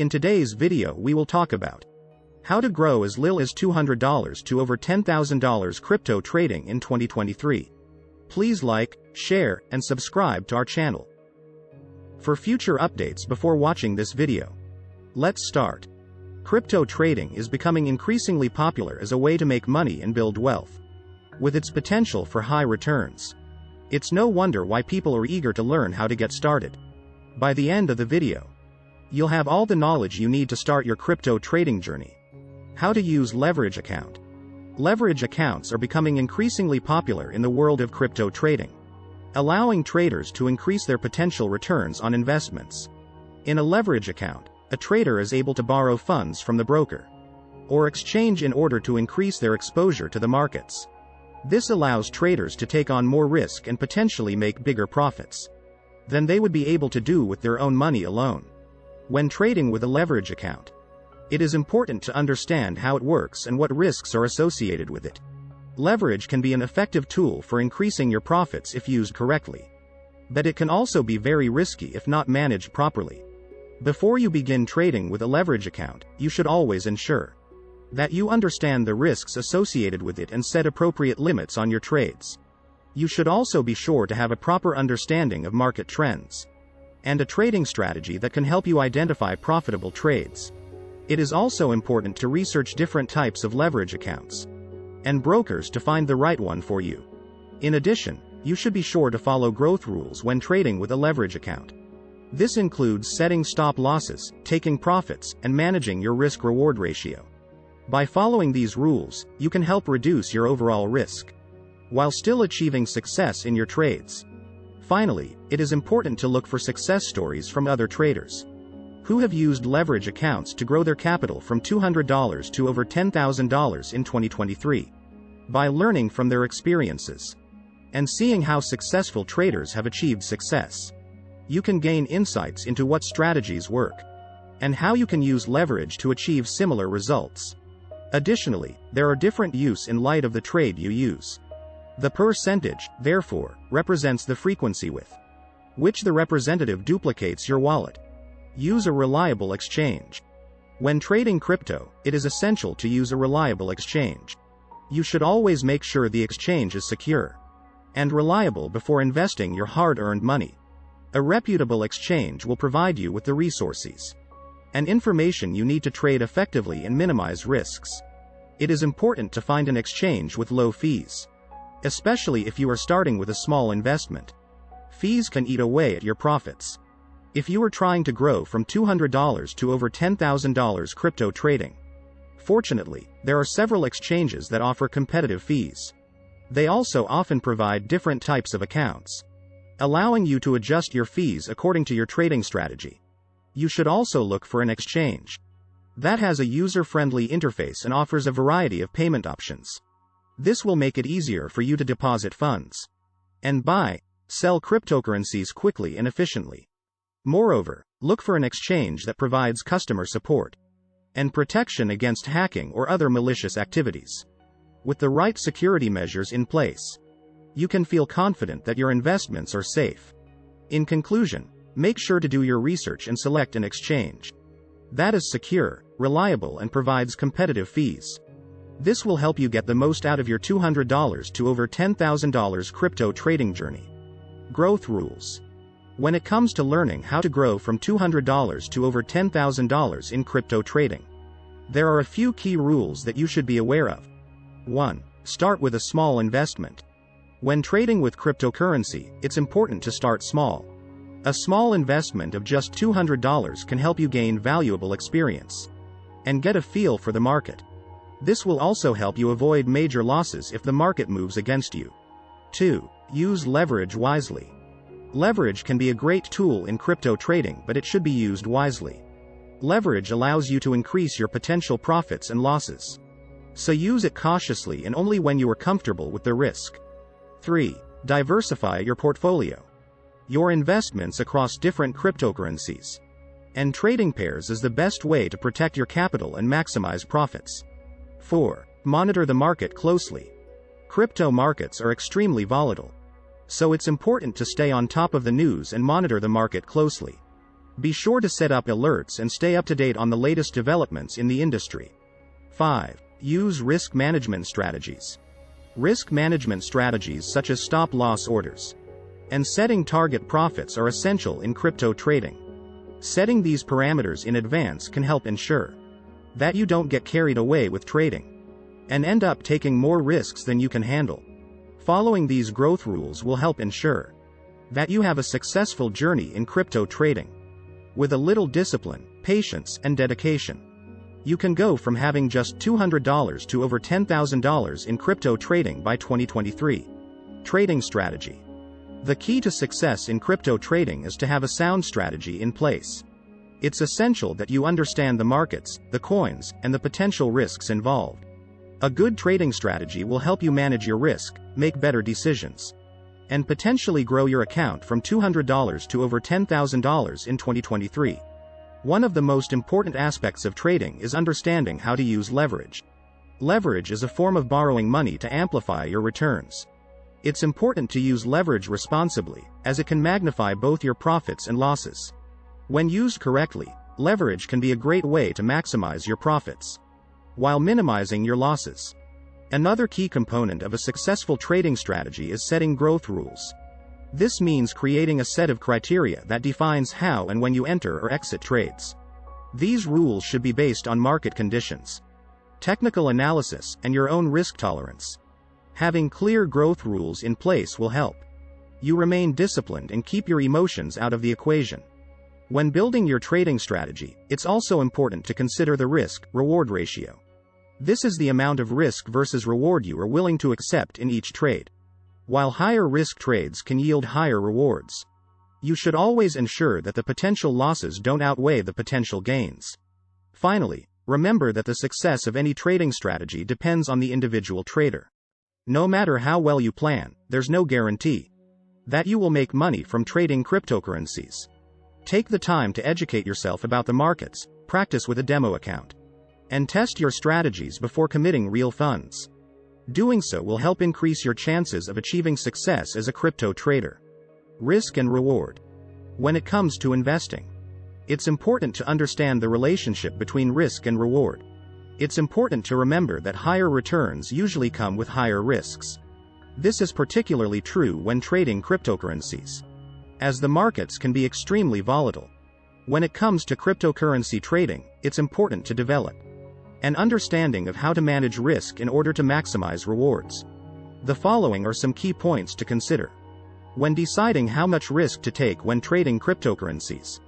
In today's video we will talk about how to grow as little as $200 to over $10,000 crypto trading in 2023. Please like, share, and subscribe to our channel for future updates before watching this video. Let's start. Crypto trading is becoming increasingly popular as a way to make money and build wealth. With its potential for high returns, it's no wonder why people are eager to learn how to get started. By the end of the video, you'll have all the knowledge you need to start your crypto trading journey. How to use leverage account. Leverage accounts are becoming increasingly popular in the world of crypto trading, allowing traders to increase their potential returns on investments. In a leverage account, a trader is able to borrow funds from the broker or exchange in order to increase their exposure to the markets. This allows traders to take on more risk and potentially make bigger profits than they would be able to do with their own money alone. When trading with a leverage account, it is important to understand how it works and what risks are associated with it. Leverage can be an effective tool for increasing your profits if used correctly, but it can also be very risky if not managed properly. Before you begin trading with a leverage account, you should always ensure that you understand the risks associated with it and set appropriate limits on your trades. You should also be sure to have a proper understanding of market trends and a trading strategy that can help you identify profitable trades. It is also important to research different types of leverage accounts and brokers to find the right one for you. In addition, you should be sure to follow growth rules when trading with a leverage account. This includes setting stop losses, taking profits, and managing your risk-reward ratio. By following these rules, you can help reduce your overall risk while still achieving success in your trades. Finally, it is important to look for success stories from other traders who have used leverage accounts to grow their capital from $200 to over $10,000 in 2023. By learning from their experiences and seeing how successful traders have achieved success, you can gain insights into what strategies work and how you can use leverage to achieve similar results. Additionally, there are different use in light of the trade you use. The percentage, therefore, represents the frequency with which the representative duplicates your wallet. Use a reliable exchange. When trading crypto, it is essential to use a reliable exchange. You should always make sure the exchange is secure and reliable before investing your hard-earned money. A reputable exchange will provide you with the resources and information you need to trade effectively and minimize risks. It is important to find an exchange with low fees, especially if you are starting with a small investment. Fees can eat away at your profits. If you are trying to grow from $200 to over $10,000 crypto trading, fortunately, there are several exchanges that offer competitive fees. They also often provide different types of accounts, allowing you to adjust your fees according to your trading strategy. You should also look for an exchange that has a user-friendly interface and offers a variety of payment options. This will make it easier for you to deposit funds and buy, sell cryptocurrencies quickly and efficiently. Moreover, look for an exchange that provides customer support and protection against hacking or other malicious activities. With the right security measures in place, you can feel confident that your investments are safe. In conclusion, make sure to do your research and select an exchange that is secure, reliable, and provides competitive fees. This will help you get the most out of your $200 to over $10,000 crypto trading journey. Growth rules. When it comes to learning how to grow from $200 to over $10,000 in crypto trading, there are a few key rules that you should be aware of. 1. Start with a small investment. When trading with cryptocurrency, it's important to start small. A small investment of just $200 can help you gain valuable experience and get a feel for the market. This will also help you avoid major losses if the market moves against you. 2. Use leverage wisely. Leverage can be a great tool in crypto trading, but it should be used wisely. Leverage allows you to increase your potential profits and losses, so use it cautiously and only when you are comfortable with the risk. 3. Diversify your portfolio. Your investments across different cryptocurrencies and trading pairs is the best way to protect your capital and maximize profits. 4. Monitor the market closely. Crypto markets are extremely volatile, so it's important to stay on top of the news and monitor the market closely. Be sure to set up alerts and stay up to date on the latest developments in the industry. 5. Use risk management strategies. Risk management strategies such as stop-loss orders and setting target profits are essential in crypto trading. Setting these parameters in advance can help ensure that you don't get carried away with trading and end up taking more risks than you can handle. Following these growth rules will help ensure that you have a successful journey in crypto trading. With a little discipline, patience, and dedication, you can go from having just $200 to over $10,000 in crypto trading by 2023. Trading strategy. The key to success in crypto trading is to have a sound strategy in place. It's essential that you understand the markets, the coins, and the potential risks involved. A good trading strategy will help you manage your risk, make better decisions, and potentially grow your account from $200 to over $10,000 in 2023. One of the most important aspects of trading is understanding how to use leverage. Leverage is a form of borrowing money to amplify your returns. It's important to use leverage responsibly, as it can magnify both your profits and losses. When used correctly, leverage can be a great way to maximize your profits while minimizing your losses. Another key component of a successful trading strategy is setting growth rules. This means creating a set of criteria that defines how and when you enter or exit trades. These rules should be based on market conditions, technical analysis, and your own risk tolerance. Having clear growth rules in place will help you remain disciplined and keep your emotions out of the equation. When building your trading strategy, it's also important to consider the risk-reward ratio. This is the amount of risk versus reward you are willing to accept in each trade. While higher risk trades can yield higher rewards, you should always ensure that the potential losses don't outweigh the potential gains. Finally, remember that the success of any trading strategy depends on the individual trader. No matter how well you plan, there's no guarantee that you will make money from trading cryptocurrencies. Take the time to educate yourself about the markets, practice with a demo account, and test your strategies before committing real funds. Doing so will help increase your chances of achieving success as a crypto trader. Risk and reward. When it comes to investing, it's important to understand the relationship between risk and reward. It's important to remember that higher returns usually come with higher risks. This is particularly true when trading cryptocurrencies, as the markets can be extremely volatile. When it comes to cryptocurrency trading, it's important to develop an understanding of how to manage risk in order to maximize rewards. The following are some key points to consider when deciding how much risk to take when trading cryptocurrencies.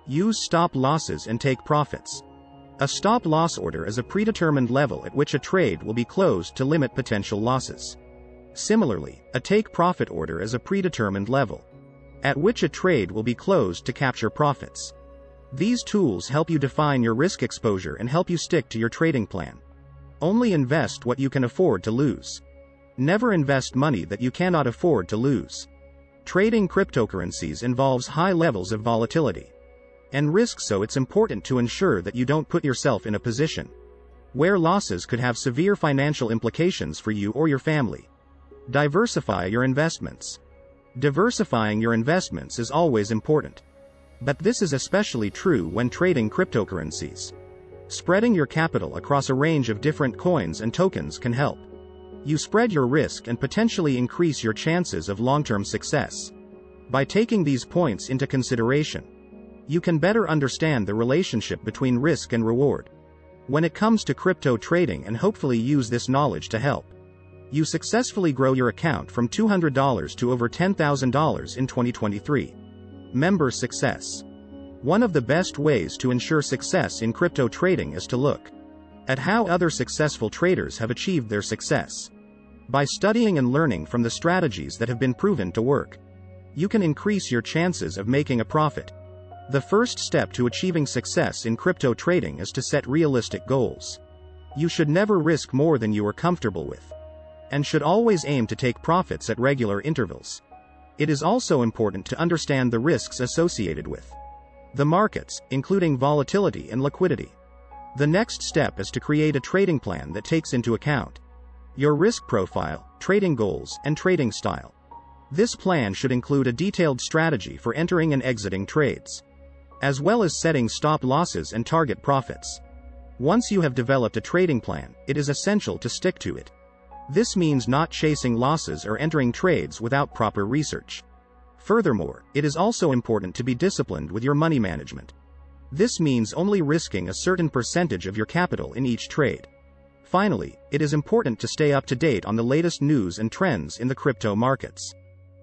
Use stop losses and take profits. A stop loss order is a predetermined level at which a trade will be closed to limit potential losses. Similarly, a take profit order is a predetermined level at which a trade will be closed to capture profits. These tools help you define your risk exposure and help you stick to your trading plan. Only invest what you can afford to lose. Never invest money that you cannot afford to lose. Trading cryptocurrencies involves high levels of volatility and risk, so it's important to ensure that you don't put yourself in a position where losses could have severe financial implications for you or your family. Diversify your investments. Diversifying your investments is always important, but this is especially true when trading cryptocurrencies. Spreading your capital across a range of different coins and tokens can help you spread your risk and potentially increase your chances of long-term success. By taking these points into consideration, you can better understand the relationship between risk and reward when it comes to crypto trading, and hopefully use this knowledge to help you successfully grow your account from $200 to over $10,000 in 2023. Member success. One of the best ways to ensure success in crypto trading is to look at how other successful traders have achieved their success. By studying and learning from the strategies that have been proven to work, you can increase your chances of making a profit. The first step to achieving success in crypto trading is to set realistic goals. You should never risk more than you are comfortable with, and should always aim to take profits at regular intervals. It is also important to understand the risks associated with the markets, including volatility and liquidity. The next step is to create a trading plan that takes into account your risk profile, trading goals, and trading style. This plan should include a detailed strategy for entering and exiting trades, as well as setting stop losses and target profits. Once you have developed a trading plan, it is essential to stick to it. This means not chasing losses or entering trades without proper research. Furthermore, it is also important to be disciplined with your money management. This means only risking a certain percentage of your capital in each trade. Finally, it is important to stay up to date on the latest news and trends in the crypto markets.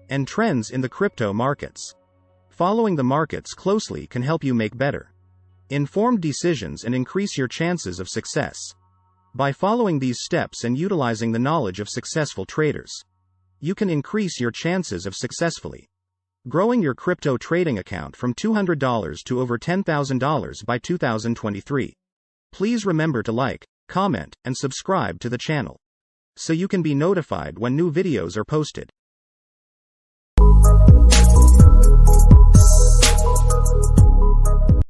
And trends in the crypto markets. Following the markets closely can help you make better, informed decisions and increase your chances of success. By following these steps and utilizing the knowledge of successful traders, you can increase your chances of successfully growing your crypto trading account from $200 to over $10,000 by 2023. Please remember to like, comment, and subscribe to the channel, so you can be notified when new videos are posted.